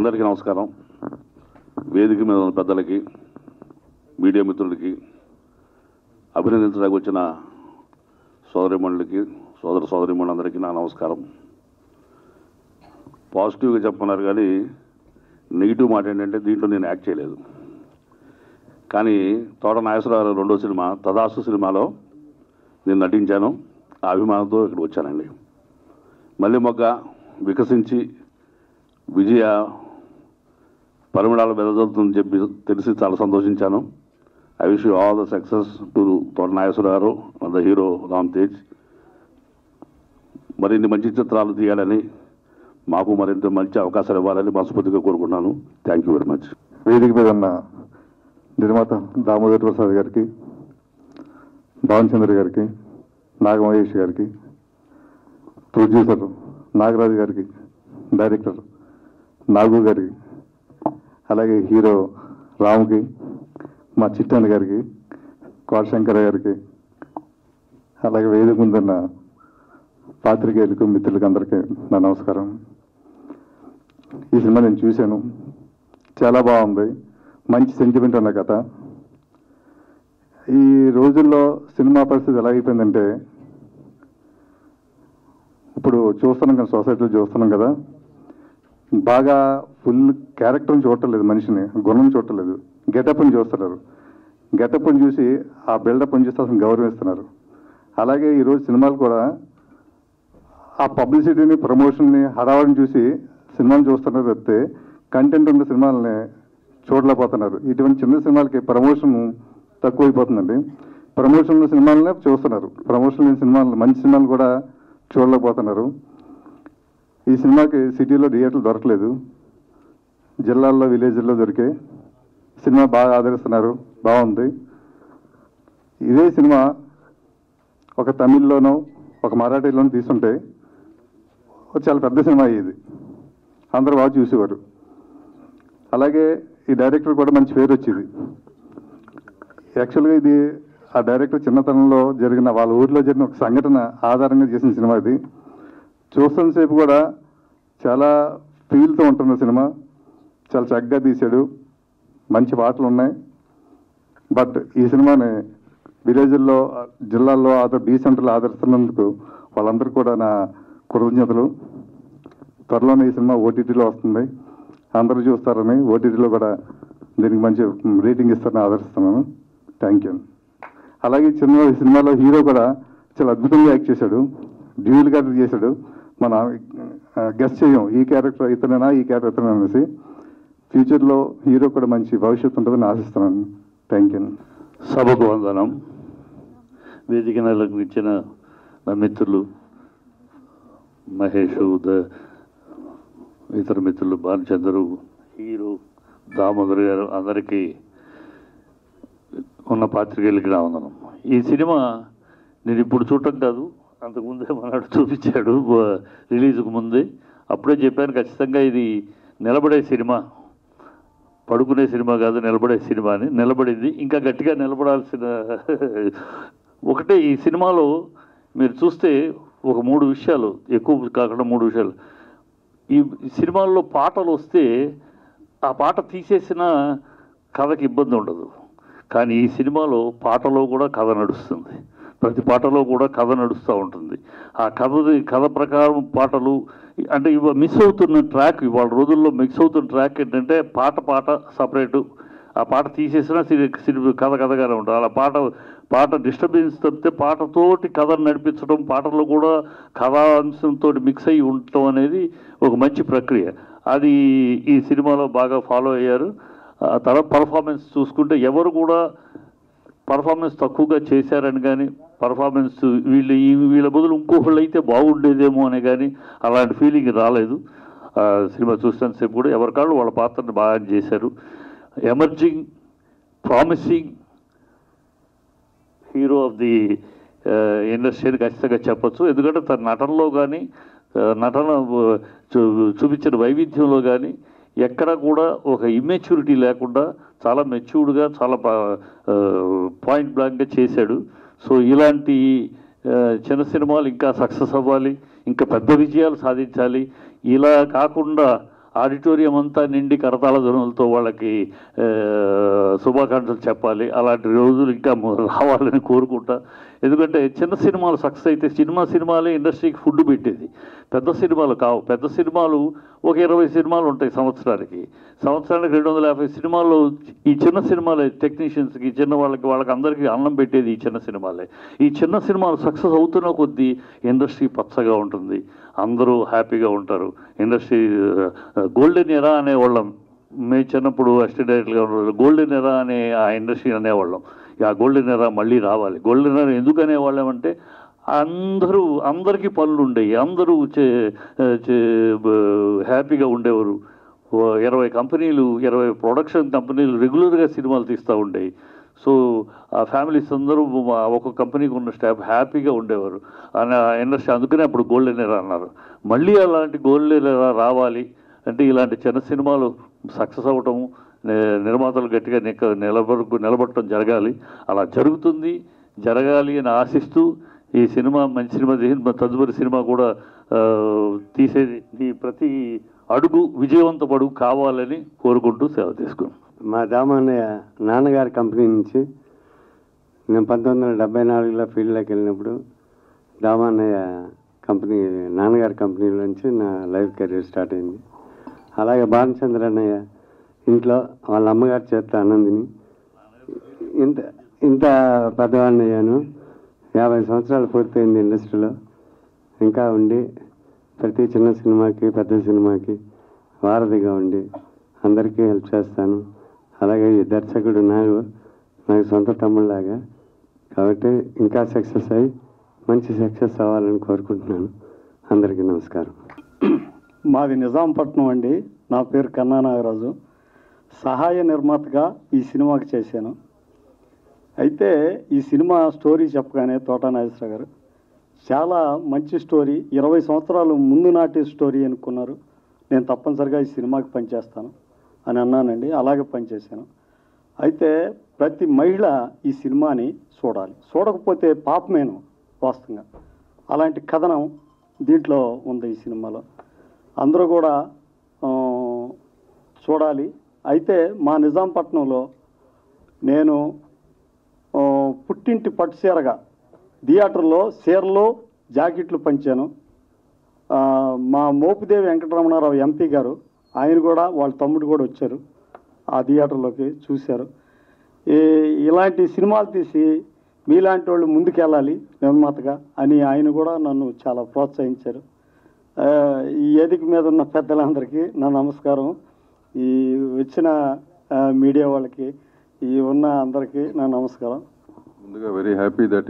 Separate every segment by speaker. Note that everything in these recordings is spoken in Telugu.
Speaker 1: అందరికీ నమస్కారం. వేదిక మీద ఉన్న పెద్దలకి, మీడియా మిత్రులకి, అభినందించడానికి వచ్చిన సోదరిమణులకి, సోదరిమణులందరికీ నా నమస్కారం. పాజిటివ్గా చెప్పన్నారు కానీ నెగిటివ్ మాట ఏంటంటే దీంట్లో నేను యాక్ట్ చేయలేదు. కానీ తోట నాగేశ్వరరావు రెండో సినిమా తదాస్తు సినిమాలో నేను నటించాను. ఆ అభిమానంతో ఇక్కడికి వచ్చానండి. మళ్ళీ మొగ్గ వికసించి విజయ పరిమళాలు వెదజల్లుతుందని చెప్పి తెలిసి చాలా సంతోషించాను. I wish you all the success to తోట నాగేశ్వరరావు ద హీరో రామ్ తేజ్. మరిన్ని మంచి చిత్రాలు తీయాలని, మాకు మరింత మంచి అవకాశాలు ఇవ్వాలని మనస్ఫూర్తిగా కోరుకుంటున్నాను. Thank you very much.
Speaker 2: వేదిక మీద ఉన్న నిర్మాత దామోదర్ ప్రసాద్ గారికి, భావన్ చంద్ర గారికి, నాగమహేష్ గారికి, ప్రొడ్యూసర్ నాగరాజు గారికి, డైరెక్టర్ నాగు గారికి, అలాగే హీరో రామ్కి, మా చిట్టాన్ గారికి, కోటశంకర్ గారికి, అలాగే వేదిక ముందున్న పాత్రికేయులకు, మిత్రులకు అందరికీ నా నమస్కారం. ఈ సినిమా నేను చూశాను, చాలా బాగుంది. మంచి సెంటిమెంట్ ఉన్న కథ. ఈ రోజుల్లో సినిమా పరిస్థితి ఎలా అయిపోయిందంటే, ఇప్పుడు చూస్తున్నాం కదా, సొసైటీలో చూస్తున్నాం కదా, బాగా ఫుల్ క్యారెక్టర్ని చూడటలేదు, మనిషిని గుణం చూడటలేదు, గెటప్ని చూస్తున్నారు. గెటప్ని చూసి ఆ బిల్డప్ని చూసి అసలు గౌరవిస్తున్నారు. అలాగే ఈరోజు సినిమాలు కూడా ఆ పబ్లిసిటీని, ప్రమోషన్ని, హడావడిని చూసి సినిమాలు చూస్తున్నారు తప్పితే కంటెంట్ ఉన్న సినిమాలని చూడలేకపోతున్నారు. ఇటువంటి చిన్న సినిమాలకి ప్రమోషన్ తక్కువైపోతుందండి. ప్రమోషన్ ఉన్న సినిమాలనే చూస్తున్నారు, ప్రమోషన్ లేని సినిమాలు, మంచి సినిమాలు కూడా చూడలేకపోతున్నారు. ఈ సినిమాకి సిటీలో థియేటర్లు దొరకలేదు, జిల్లాల్లో, విలేజ్ల్లో దొరికే. సినిమా బాగా ఆదరిస్తున్నారు, బాగుంది. ఇదే సినిమా ఒక తమిళ్లోనో ఒక మరాఠీలోనో తీసుంటే చాలా పెద్ద సినిమా అయ్యేది, అందరూ బాగా చూసేవారు. అలాగే ఈ డైరెక్టర్ కూడా మంచి పేరు వచ్చేది. యాక్చువల్గా ఇది ఆ డైరెక్టర్ చిన్నతనంలో జరిగిన, వాళ్ళ ఊరిలో జరిగిన ఒక సంఘటన ఆధారంగా చేసిన సినిమా ఇది. చూస్తున్నసేపు కూడా చాలా ఫీల్తో ఉంటున్న సినిమా. చాలా చక్కగా తీశాడు, మంచి పాటలు ఉన్నాయి. బట్ ఈ సినిమాని విలేజ్ల్లో, జిల్లాల్లో, బీ సెంటర్లో ఆదరిస్తున్నందుకు వాళ్ళందరూ కూడా నా కృతజ్ఞతలు. త్వరలోనే ఈ సినిమా ఓటీటీలో వస్తుంది, అందరూ చూస్తారని, ఓటీటీలో కూడా దీనికి మంచి రేటింగ్ ఇస్తారని ఆదరిస్తున్నాను. Thank you. అలాగే ఈ సినిమాలో హీరో కూడా చాలా అద్భుతంగా యాక్ట్ చేశాడు, డ్యూయల్ క్యారెక్టర్ చేశాడు. మన గెస్ట్ చేయం ఈ క్యారెక్టర్ ఇతనేనా, ఈ క్యారెక్టర్ ఇతనేనా అనేసి. ఫ్యూచర్లో హీరో కూడా మంచి భవిష్యత్తు ఉంటుందని ఆశిస్తున్నాను. Thank you.
Speaker 1: సభకు వందనం. వేదిక నెలకు ఇచ్చిన నా మిత్రులు మహేష్, ఇతర మిత్రులు భానుచంద్రు, హీరో దామోదర్ గారు, అందరికీ ఉన్న పాత్రికేయులకి నా వందనం. ఈ సినిమా నేను ఇప్పుడు చూడటం కాదు, అంతకుముందే మనవాడు చూపించాడు రిలీజ్కు ముందే. అప్పుడే చెప్పాను ఖచ్చితంగా ఇది నిలబడే సినిమా, పడుకునే సినిమా కాదు, నిలబడే సినిమా అని. నిలబడింది, ఇంకా గట్టిగా నిలబడాల్సిన ఒకటే. ఈ సినిమాలో మీరు చూస్తే ఒక 3 విషయాలు, ఎక్కువ కాకుండా 3 విషయాలు. ఈ సినిమాల్లో పాటలు వస్తే ఆ పాట తీసేసిన కథకి ఇబ్బంది ఉండదు. కానీ ఈ సినిమాలో పాటలో కూడా కథ నడుస్తుంది, ప్రతి పాటలో కూడా కథ నడుస్తూ ఉంటుంది. ఆ కథ ప్రకారం పాటలు అంటే మిస్ అవుతున్న ట్రాక్, ఇవాళ రోజుల్లో మిస్ అవుతున్న ట్రాక్ ఏంటంటే పాట సపరేటు, ఆ పాట తీసేసినా కథగానే ఉంటుంది. అలా పాట డిస్టర్బెన్స్ తప్పితే పాటతోటి కథను నడిపించడం, పాటల్లో కూడా కథాంశంతో మిక్స్ అయ్యి ఉండటం అనేది ఒక మంచి ప్రక్రియ. అది ఈ సినిమాలో బాగా ఫాలో అయ్యారు. తర్వాత పర్ఫార్మెన్స్ చూసుకుంటే ఎవరు కూడా పర్ఫార్మెన్స్ తక్కువగా చేశారని కానీ, పర్ఫార్మెన్స్ వీళ్ళ బదులు ఇంకొకళ్ళు అయితే బాగుండేదేమో అని కానీ అలాంటి ఫీలింగ్ రాలేదు. సినిమా చూసినంతసేపు కూడా ఎవరికాళ్ళు వాళ్ళ పాత్రని బాగా చేశారు. Emerging, promising hero of the industry అని ఖచ్చితంగా చెప్పచ్చు. ఎందుకంటే తన నటనలో కానీ, నటన చూపించిన వైవిధ్యంలో కానీ ఎక్కడ కూడా ఒక ఇమ్మెచ్యూరిటీ లేకుండా చాలా మెచ్యూర్డ్గా, చాలా పాయింట్ బ్లాంక్గా చేశాడు. సో ఇలాంటి చిన్న సినిమాలు ఇంకా సక్సెస్ అవ్వాలి, ఇంకా పెద్ద విజయాలు సాధించాలి. ఇలా కాకుండా ఆడిటోరియం అంతా నిండి కరతాళ ధ్వనులతో వాళ్ళకి శుభాకాంక్షలు చెప్పాలి. అలాంటి రోజులు ఇంకా రావాలని కోరుకుంటా. ఎందుకంటే చిన్న సినిమాలు సక్సెస్ అయితే సినిమాలే ఇండస్ట్రీకి ఫుడ్ పెట్టేది, పెద్ద సినిమాలు కావు. పెద్ద సినిమాలు ఒక 20 సినిమాలు ఉంటాయి సంవత్సరానికి 250 సినిమాలు. ఈ చిన్న సినిమాలే టెక్నీషియన్స్కి, చిన్న వాళ్ళకి అందరికీ అన్నం పెట్టేది ఈ చిన్న సినిమాలే. ఈ చిన్న సినిమాలు సక్సెస్ అవుతున్న కొద్దీ ఇండస్ట్రీ పచ్చగా ఉంటుంది, అందరూ హ్యాపీగా ఉంటారు. ఇండస్ట్రీ గోల్డెన్ ఎరా అనేవాళ్ళం మేము చిన్నప్పుడు. అసిస్టెంట్ డైరెక్టర్గా ఉన్న గోల్డెన్ ఎరా అనే ఆ ఇండస్ట్రీ అనేవాళ్ళం. ఆ గోల్డెన్ ఎరా మళ్ళీ రావాలి. గోల్డెన్ ఎరా ఎందుకు అనేవాళ్ళం అంటే అందరికీ పనులు ఉండేవి, అందరూ హ్యాపీగా ఉండేవారు. 20 కంపెనీలు 20 ప్రొడక్షన్ కంపెనీలు రెగ్యులర్గా సినిమాలు తీస్తూ ఉండేవి. సో ఆ ఫ్యామిలీస్ అందరూ ఒక్కొక్క కంపెనీకి ఉన్న స్టాఫ్ హ్యాపీగా ఉండేవారు అని ఇండస్ట్రీ. అందుకనే అప్పుడు గోల్డెన్ ఎరా అన్నారు. మళ్ళీ అలాంటి గోల్డెన్ ఎరా రావాలి అంటే ఇలాంటి చిన్న సినిమాలు సక్సెస్ అవ్వటము, నిర్మాతలు గట్టిగా నిలబడటం జరగాలి. అలా జరుగుతుంది, జరగాలి అని ఆశిస్తూ ఈ సినిమా మంచి సినిమా తదుపరి సినిమా కూడా తీసేది ప్రతి అడుగు విజయవంతపడుగు కావాలని కోరుకుంటూ సేవ తీసుకున్నాం.
Speaker 3: మా దామన్నయ్య నాన్నగారి కంపెనీ నుంచి నేను 1974లో ఫీల్డ్లోకి వెళ్ళినప్పుడు దామన్నయ్య కంపెనీ నాన్నగారి కంపెనీలో నుంచి నా లైఫ్ కెరీర్ స్టార్ట్ అయింది. అలాగే భానుచంద్ర అన్నయ్య ఇంట్లో వాళ్ళ అమ్మగారి చేత అన్నందిని ఇంత పెద్దవాడిని అయ్యాను. 50 సంవత్సరాలు పూర్తయింది ఇండస్ట్రీలో. ఇంకా ఉండి ప్రతి చిన్న సినిమాకి పెద్ద సినిమాకి వారధిగా ఉండి అందరికీ హెల్ప్ చేస్తాను. అలాగే ఈ దర్శకుడు నాకు సొంత తమ్ముళ్ళలాగా. కాబట్టి ఇంకా సక్సెస్ అయ్యి మంచి సక్సెస్ అవ్వాలని కోరుకుంటున్నాను. అందరికీ నమస్కారం.
Speaker 4: మాది నిజాంపట్నం అండి. నా పేరు కన్నా నాగరాజు. సహాయ నిర్మాతగా ఈ సినిమాకి చేశాను. అయితే ఈ సినిమా స్టోరీ చెప్పగానే తోట నాగేశ్వర గారు చాలా మంచి స్టోరీ, 20 సంవత్సరాలు ముందు నాటి స్టోరీ అనుకున్నారు. నేను తప్పనిసరిగా ఈ సినిమాకి పనిచేస్తాను అని అన్నానండి. అలాగే పనిచేశాను. అయితే ప్రతి మహిళ ఈ సినిమాని చూడాలి, చూడకపోతే పాపమేను వాస్తవంగా. అలాంటి కథనం దీంట్లో ఉంది ఈ సినిమాలో. అందరూ కూడా చూడాలి. అయితే మా నిజాంపట్నంలో నేను పుట్టింటి పట్టు చీరగా థియేటర్లో చీరలు జాకెట్లు పంచాను. మా మోపిదేవి వెంకటరమణారావు ఎంపీ గారు, ఆయన కూడా వాళ్ళ తమ్ముడు కూడా వచ్చారు ఆ థియేటర్లోకి, చూశారు. ఇలాంటి సినిమాలు తీసి మీలాంటి వాళ్ళు ముందుకెళ్ళాలి నిర్మాతగా అని ఆయన కూడా నన్ను చాలా ప్రోత్సహించారు. ఈ వేదిక మీద ఉన్న పెద్దలందరికీ నా నమస్కారం. ఈ వచ్చిన మీడియా వాళ్ళకి, ఈ ఉన్న అందరికీ నా నమస్కారం.
Speaker 5: ముందుగా వెరీ హ్యాపీ దట్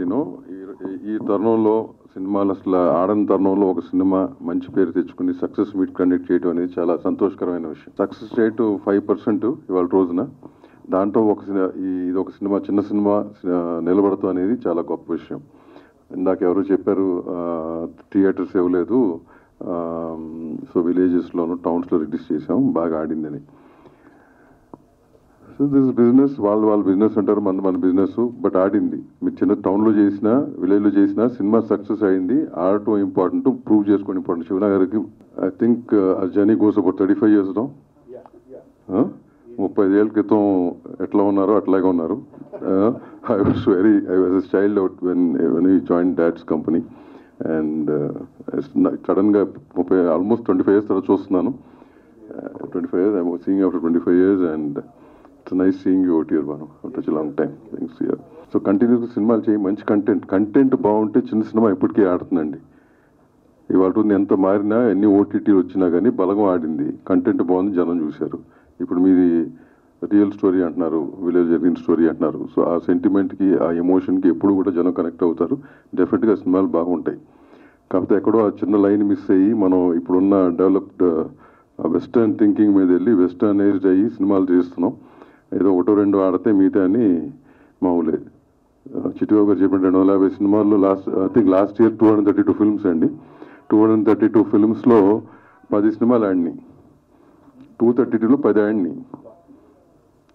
Speaker 5: ఈ తరుణంలో సినిమాలు అసలు ఆడని తరుణంలో ఒక సినిమా మంచి పేరు తెచ్చుకుని సక్సెస్ మీట్ కండక్ట్ చేయడం అనేది చాలా సంతోషకరమైన విషయం. సక్సెస్ రేట్ 5% ఇవాళ రోజున. దాంట్లో ఇది ఒక సినిమా, చిన్న సినిమా నిలబడతాం అనేది చాలా గొప్ప విషయం. ఇందాక ఎవరు చెప్పారు థియేటర్స్ ఇవ్వలేదు, సో విలేజెస్లోను టౌన్స్లో రిలీజ్ చేసాం, బాగా ఆడిందని. సో దిస్ బిజినెస్, వాళ్ళ బిజినెస్ అంటారు, మన బిజినెస్. బట్ ఆడింది. మీరు చిన్న టౌన్లో చేసినా విలేజ్లో చేసినా సినిమా సక్సెస్ అయింది. ఆడటం ఇంపార్టెంట్, ప్రూవ్ చేసుకోవడం ఇంపార్టెంట్. శివనా గారికి I think journey goes about 35 years. 35 ఏళ్ళ క్రితం ఎట్లా ఉన్నారో అట్లాగే ఉన్నారు. I was child out when you join dad's company. And సడన్గా ఆల్మోస్ట్ 25 years తర్వాత చూస్తున్నాను. 25 years, I'm seeing after 25 years, and it's nice seeing you out here, Banu, after such a long time. Thanks here. So కంటిన్యూస్గా సినిమాలు చేయి, మంచి కంటెంట్ బాగుంటే చిన్న సినిమా ఇప్పటికీ ఆడుతుందండి. ఇవాళ ఎంత మారినా, ఎన్ని ఓటీటీలు వచ్చినా కానీ బలంగా ఆడింది. కంటెంట్ బాగుంది, జనం చూశారు. ఇప్పుడు మీది రియల్ స్టోరీ అంటున్నారు, విలేజ్ జరిగిన స్టోరీ అంటున్నారు. సో ఆ సెంటిమెంట్కి, ఆ ఎమోషన్కి ఎప్పుడు కూడా జనం కనెక్ట్ అవుతారు. డెఫినెట్గా సినిమాలు బాగుంటాయి. కాకపోతే ఎక్కడో ఆ చిన్న లైన్ మిస్ అయ్యి మనం ఇప్పుడున్న డెవలప్డ్ వెస్టర్న్ థింకింగ్ మీద వెళ్ళి వెస్టర్నైజ్డ్ అయ్యి సినిమాలు చేస్తున్నాం. ఏదో 1-2 ఆడితే మిగతా అని మామూలే. చిట్టిబాబు గారు చెప్పిన 250 సినిమాల్లో లాస్ట్ ఇయర్ 232 ఫిల్మ్స్ అండి. 232 ఫిల్మ్స్లో 10 సినిమాలు ఆడినాయి. 232లో 10 ఆడినాయి.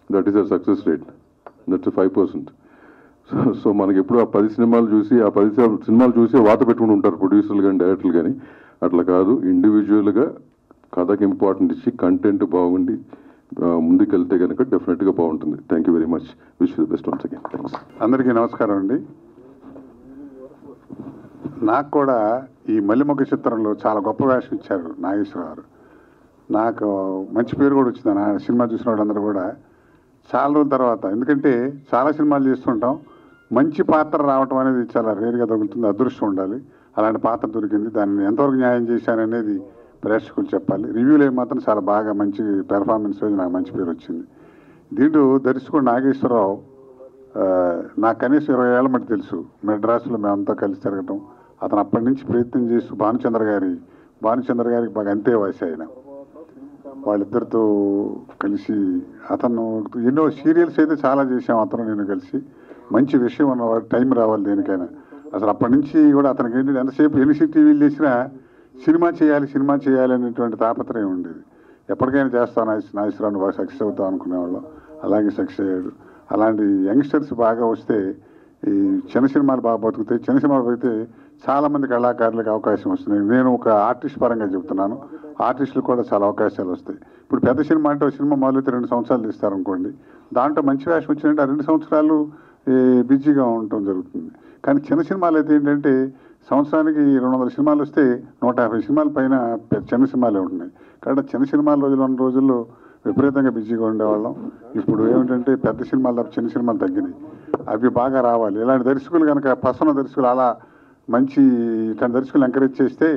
Speaker 5: That is a success rate. That's 5%. So మనకి ఎప్పుడు ఆ 10 సినిమాలు చూసి, ఆ 10 సినిమాలు చూసి వాత పెట్టుకుని ఉంటారు ప్రొడ్యూసర్లు కానీ డైరెక్టర్లు కానీ. అట్లా కాదు, ఇండివిజువల్గా కథకి ఇంపార్టెంట్ ఇచ్చి కంటెంట్ బాగుండి ముందుకెళ్తే కనుక డెఫినెట్గా బాగుంటుంది. Thank you very much. Wish you the best once again. Thanks.
Speaker 2: అందరికీ నమస్కారం అండి. నాకు కూడా ఈ మల్లిమొగ్గ చిత్రంలో చాలా గొప్ప వేషం ఇచ్చారు నాగేశ్వరరావు. నాకు మంచి పేరు కూడా వచ్చింది. నా సినిమా చూసిన వాళ్ళందరూ కూడా చాలా రోజుల తర్వాత, ఎందుకంటే చాలా సినిమాలు చేస్తుంటాం, మంచి పాత్ర రావటం అనేది చాలా రేరుగా తగులుతుంది, అదృష్టం ఉండాలి. అలాంటి పాత్ర దొరికింది. దాన్ని ఎంతవరకు న్యాయం చేశాననేది ప్రేక్షకులు చెప్పాలి. రివ్యూలు మాత్రం చాలా బాగా మంచి పెర్ఫార్మెన్స్ నాకు మంచి పేరు వచ్చింది. దీంట్లో దర్శకుడు నాగేశ్వరరావు నాకు కనీసం 20 ఏళ్ళ మట్టి తెలుసు. మెడ్రాస్లో మేమంతా కలిసి తిరగటం, అతను అప్పటి నుంచి ప్రయత్నం చేస్తూ భానుచంద్ర గారికి బాగా అంతే వయసు ఆయన. వాళ్ళిద్దరితో కలిసి అతను ఎన్నో సీరియల్స్ అయితే చాలా చేసాం అతను నేను కలిసి. మంచి విషయం ఉన్నవాడు, టైం రావాలి దేనికైనా. అసలు అప్పటి నుంచి కూడా అతనికి ఏంటంటే ఎంతసేపు ఎన్సీ టీవీలు చేసినా సినిమా చేయాలి అనేటువంటి తాపత్రయం ఉండేది. ఎప్పటికైనా చేస్తాను నాగేశ్వరరావు బాగా సక్సెస్ అవుతాం అనుకునేవాళ్ళం. అలాగే సక్సెస్ అయ్యాడు. అలాంటి యంగ్స్టర్స్ బాగా వస్తే ఈ చిన్న సినిమాలు బాగా బతుకుతాయి. చిన్న సినిమాలు అయితే చాలామంది కళాకారులకు అవకాశం వస్తుంది. నేను ఒక ఆర్టిస్ట్ పరంగా చెప్తున్నాను, ఆర్టిస్టులు కూడా చాలా అవకాశాలు వస్తాయి. ఇప్పుడు పెద్ద సినిమా అంటే ఒక సినిమా మొదలైతే 2 సంవత్సరాలు తీస్తారనుకోండి, దాంట్లో మంచి వేషం వచ్చినట్టు ఆ 2 సంవత్సరాలు బిజీగా ఉండటం జరుగుతుంది. కానీ చిన్న సినిమాలు అయితే ఏంటంటే సంవత్సరానికి 200 సినిమాలు వస్తే 150 సినిమాల పైన చిన్న సినిమాలే ఉంటున్నాయి. కాబట్టి చిన్న సినిమాల ఉన్న రోజుల్లో విపరీతంగా బిజీగా ఉండేవాళ్ళం. ఇప్పుడు ఏమిటంటే పెద్ద సినిమాలు తప్ప చిన్న సినిమాలు తగ్గినాయి. అవి బాగా రావాలి. ఇలాంటి దర్శకులు కనుక పసన దర్శకులు అలా మంచి ఇట్లాంటి దర్శకులు ఎంకరేజ్ చేస్తే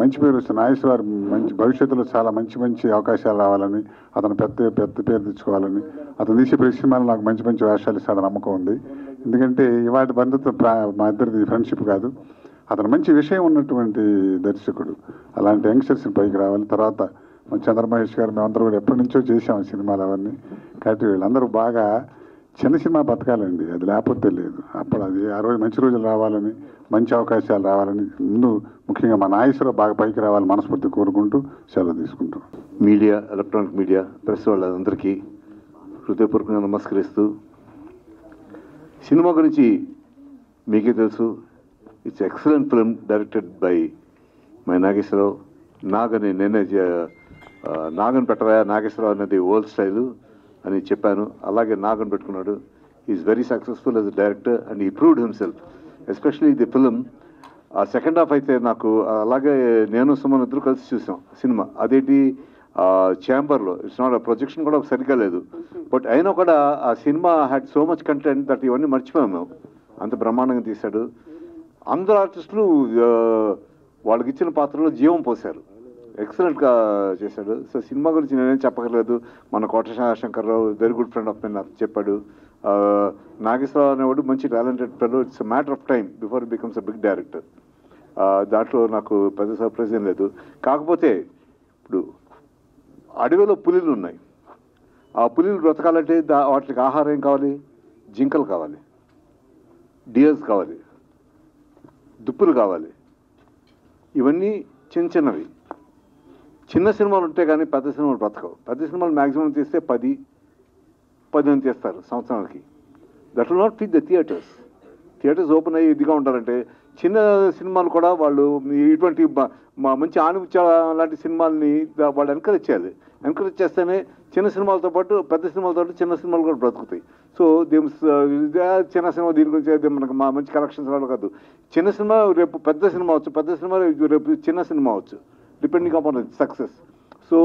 Speaker 2: మంచి పేరు వస్తుంది. నాగేశ్వర మంచి భవిష్యత్తులో చాలా మంచి అవకాశాలు రావాలని, అతను పెద్ద పేరు తెచ్చుకోవాలని, అతను తీసే ప్రతి సినిమాలు నాకు మంచి వేషాలు ఇస్తాడని నమ్మకం ఉంది. ఎందుకంటే ఇవాటి బంధుత్వం మా ఇద్దరిది ఫ్రెండ్షిప్ కాదు, అతను మంచి విషయం ఉన్నటువంటి దర్శకుడు. అలాంటి యంగ్స్టర్స్ని పైకి రావాలి. తర్వాత చంద్రమహేష్ గారు మేమందరూ కూడా ఎప్పటి నుంచో చేసాం సినిమాలు అవన్నీ. కాబట్టి వీళ్ళందరూ బాగా చిన్న సినిమా బతకాలండి, అది లేకపోతే లేదు. అప్పుడు అది ఆ రోజు మంచి రోజులు రావాలని, మంచి అవకాశాలు రావాలని, ముందు ముఖ్యంగా మా నాగేశ్వరరావు బాగా పైకి రావాలని మనస్ఫూర్తి కోరుకుంటూ సెలవు తీసుకుంటాం.
Speaker 6: మీడియా, ఎలక్ట్రానిక్ మీడియా, ప్రెస్ వాళ్ళందరికీ హృదయపూర్వకంగా నమస్కరిస్తూ, సినిమా గురించి మీకే తెలుసు, it's excellent film directed by my Nageswara Rao. నేనే నాగన్ పెట్టరా నాగేశ్వరరావు అనేది ఓల్డ్ స్టైలు అని చెప్పాను. అలాగే నాగన్ పెట్టుకున్నాడు. Is very successful as a director and he proved himself, especially the film. ఆ సెకండ్ హాఫ్ అయితే నాకు అలాగే నేను సుమన్ ఇద్దరు కలిసి చూసాం సినిమా. అదేంటి ఛాంబర్లో, ఇట్స్ నాట్ ప్రొజెక్షన్ కూడా సరిగ్గా లేదు. బట్ అయినా కూడా ఆ cinema had so much content that ఇవన్నీ మర్చిపోయాము మేము. అంత బ్రహ్మాండంగా తీశాడు. అందరు ఆర్టిస్టులు వాళ్ళకి ఇచ్చిన పాత్రలో జీవం పోశారు. ఎక్సలెంట్గా చేశాడు. సో సినిమా గురించి నేనేం చెప్పగలేదు. మన Kota Shankar Rao very good friend of mine చెప్పాడు. నాగేశ్వరరావు అనేవాడు మంచి talented fellow. It's a matter of time before it becomes a big director. దాంట్లో నాకు పెద్ద సర్ప్రైజ్ ఏం లేదు. కాకపోతే ఇప్పుడు అడవిలో పులిలు ఉన్నాయి. ఆ పులిలు బ్రతకాలంటే వాటికి ఆహారం ఏం కావాలి? జింకలు కావాలి, డియర్స్ కావాలి, దుప్పులు కావాలి. ఇవన్నీ చిన్నవి. చిన్న సినిమాలు ఉంటే కానీ పెద్ద సినిమాలు బ్రతకవు. పెద్ద సినిమాలు మ్యాక్సిమం తీస్తే 10 తీస్తారు సంవత్సరానికి. That will not fit the theatres open అయ్యి ఇదిగా ఉండాలంటే చిన్న సినిమాలు కూడా వాళ్ళు ఇటువంటి మంచి ఆణిముత్య లాంటి సినిమాలని వాళ్ళు ఎంకరేజ్ చేయాలి. ఎంకరేజ్ చేస్తేనే చిన్న సినిమాలతో పాటు పెద్ద సినిమాలతో చిన్న సినిమాలు కూడా బ్రతుకుతాయి. సో చిన్న సినిమా దీని గురించి మనకు మంచి కలెక్షన్స్ రావడం కాదు. చిన్న సినిమా రేపు పెద్ద సినిమా అవచ్చు, పెద్ద సినిమా రేపు చిన్న సినిమా అవచ్చు, depending upon success. So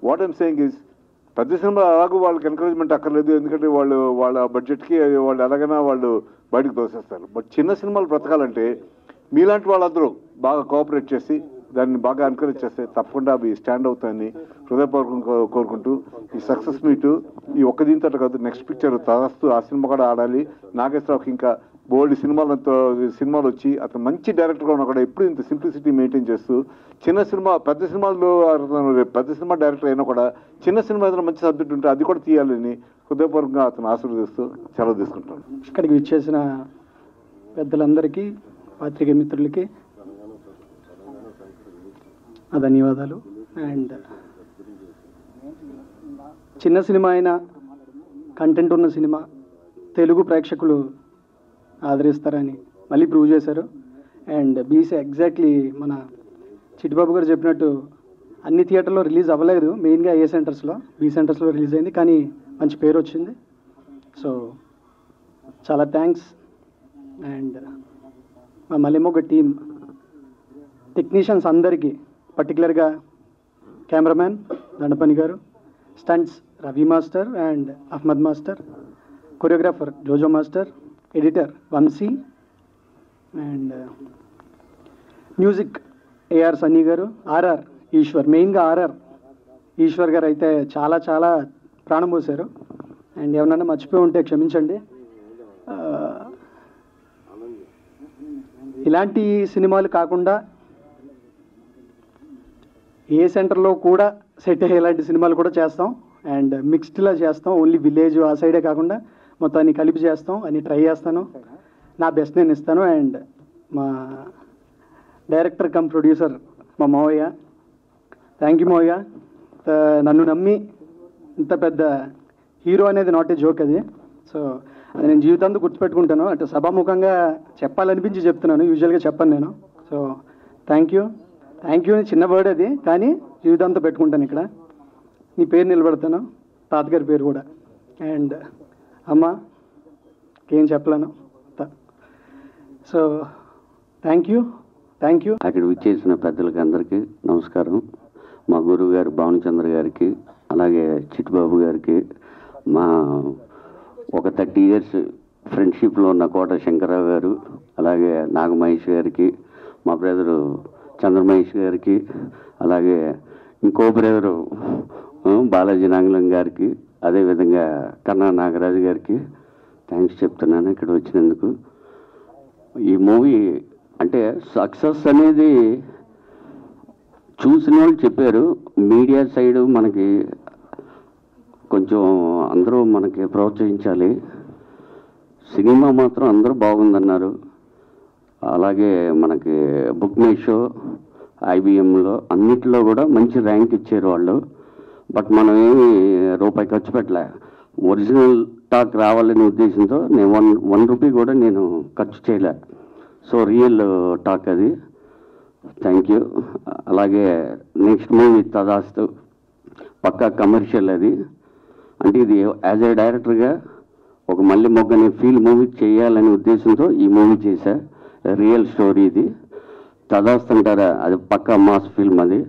Speaker 6: what I'm saying is, పెద్ద సినిమా అలాగూ వాళ్ళకి ఎంకరేజ్మెంట్ అక్కర్లేదు. ఎందుకంటే వాళ్ళ బడ్జెట్కి వాళ్ళు ఎలాగైనా వాళ్ళు బయటకు తోసేస్తారు. బట్ చిన్న సినిమాలు బ్రతకాలంటే మీలాంటి వాళ్ళందరూ బాగా కోఆపరేట్ చేసి దాన్ని బాగా ఎంకరేజ్ చేస్తే తప్పకుండా అవి స్టాండ్ అవుతాయని హృదయపూర్వకంగా కోరుకుంటూ, ఈ సక్సెస్ మీటు ఈ ఒక్క దీంతో కాదు, నెక్స్ట్ పిక్చర్ తరస్తూ ఆ సినిమా కూడా ఆడాలి. నాగేశ్వరరావుకి ఇంకా బోల్డ్ సినిమాలు వచ్చి అతను మంచి డైరెక్టర్గా ఉన్నా కూడా ఎప్పుడు ఇంత సింప్లిసిటీ మెయింటైన్ చేస్తూ పెద్ద సినిమాల్లో పెద్ద సినిమా డైరెక్టర్ అయినా కూడా చిన్న సినిమా ఏదైనా మంచి సబ్జెక్ట్ ఉంటే అది కూడా తీయాలని హృదయపూర్వకంగా అతను ఆశీర్వదిస్తూ సెలవు తీసుకుంటాను.
Speaker 7: ఇక్కడికి విచ్చేసిన పెద్దలందరికీ, పాత్రికేయ మిత్రులకి ధన్యవాదాలు. అండ్ చిన్న సినిమా అయినా కంటెంట్ ఉన్న సినిమా తెలుగు ప్రేక్షకులు ఆదరిస్తారని మళ్ళీ ప్రూవ్ చేశారు. అండ్ బీసీ ఎగ్జాక్ట్లీ మన చిట్టిబాబు గారు చెప్పినట్టు అన్ని థియేటర్లో రిలీజ్ అవ్వలేదు, మెయిన్గా ఏ సెంటర్స్లో, బి సెంటర్స్లో రిలీజ్ అయింది, కానీ మంచి పేరు వచ్చింది. సో చాలా థ్యాంక్స్. అండ్ మా మల్లెమొగ్గ టీమ్ టెక్నీషియన్స్ అందరికీ, పర్టికులర్గా కెమెరామ్యాన్ దండపని గారు, stunts Ravi master and Ahmed master, choreographer Jojo master, editor Vamsi, and music AR Sunny గారు, ఆర్ఆర్ ఈశ్వర్, మెయిన్గా ఆర్ఆర్ ఈశ్వర్ గారు అయితే చాలా చాలా ప్రాణం పోసారు. అండ్ ఏమన్నా మర్చిపోయి ఉంటే క్షమించండి. ఇలాంటి సినిమాలు కాకుండా ఏ సెంటర్లో కూడా సెట్ అయ్యే ఇలాంటి సినిమాలు కూడా చేస్తాం. అండ్ మిక్స్డ్లా చేస్తాం, ఓన్లీ విలేజ్ ఆ సైడే కాకుండా మొత్తాన్ని కలిపి చేస్తాం అని ట్రై చేస్తాను. నా బెస్ట్ నేను ఇస్తాను. అండ్ మా డైరెక్టర్ కమ్ ప్రొడ్యూసర్ మా మావయ్య, థ్యాంక్ యూ మావయ్య. నన్ను నమ్మి ఇంత పెద్ద హీరో అనేది నాట్ ఏ జోక్ అది. సో అది నేను జీవితాంతం గుర్తుపెట్టుకుంటాను. అంటే సభాముఖంగా చెప్పాలనిపించి చెప్తున్నాను, యూజువల్గా చెప్పను నేను. సో థ్యాంక్ యూ అని చిన్న వర్డ్ అది, కానీ జీవితాంతం పెట్టుకుంటాను. ఇక్కడ నీ పేరు నిలబెడతాను, తాతగారి పేరు కూడా. అండ్ అమ్మ ఏం చెప్పలేను. So thank you.
Speaker 3: అక్కడ విచ్చేసిన పెద్దలకి అందరికీ నమస్కారం. మా గురువు గారు భావనచంద్ర గారికి, అలాగే చిట్టుబాబు గారికి, మా ఒక 30 years ఫ్రెండ్షిప్లో ఉన్న కోట శంకరరావు గారు, అలాగే నాగమహేష్ గారికి, మా బ్రదరు చంద్రమహేష్ గారికి, అలాగే ఇంకో బ్రదరు బాలాజీ నాగలం గారికి, అదేవిధంగా కన్నా నాగరాజు గారికి థ్యాంక్స్ చెప్తున్నాను ఇక్కడ వచ్చినందుకు. ఈ మూవీ అంటే సక్సెస్ అనేది చూసిన వాళ్ళు చెప్పారు. మీడియా సైడు మనకి కొంచెం అందరూ మనకి ప్రోత్సహించాలి. సినిమా మాత్రం అందరూ బాగుందన్నారు. అలాగే మనకి బుక్ మై షో, ఐబిఎంలో అన్నిటిలో కూడా మంచి ర్యాంక్ ఇచ్చారు వాళ్ళు. బట్ మనం ఏమి రూపాయి ఖర్చు పెట్టలే. ఒరిజినల్ టాక్ రావాలనే ఉద్దేశంతో నేను వన్ రూపీ కూడా నేను ఖర్చు చేయలే. సో రియల్ టాక్ అది. Thank you. అలాగే నెక్స్ట్ మూవీ తదాస్తు పక్కా కమర్షియల్ అది. అంటే ఇది యాజ్ ఏ డైరెక్టర్గా ఒక మల్లె మొగ్గని ఫీల్ మూవీ చేయాలనే ఉద్దేశంతో ఈ మూవీ చేశా. రియల్ స్టోరీ ఇది. తదాస్తు అంటారా, అది పక్కా మాస్ ఫిల్మ్. అది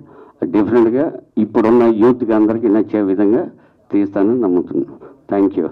Speaker 3: డిఫరెంట్గా ఇప్పుడున్న యూత్కి అందరికీ నచ్చే విధంగా తీస్తానని నమ్ముతున్నాను. Thank you.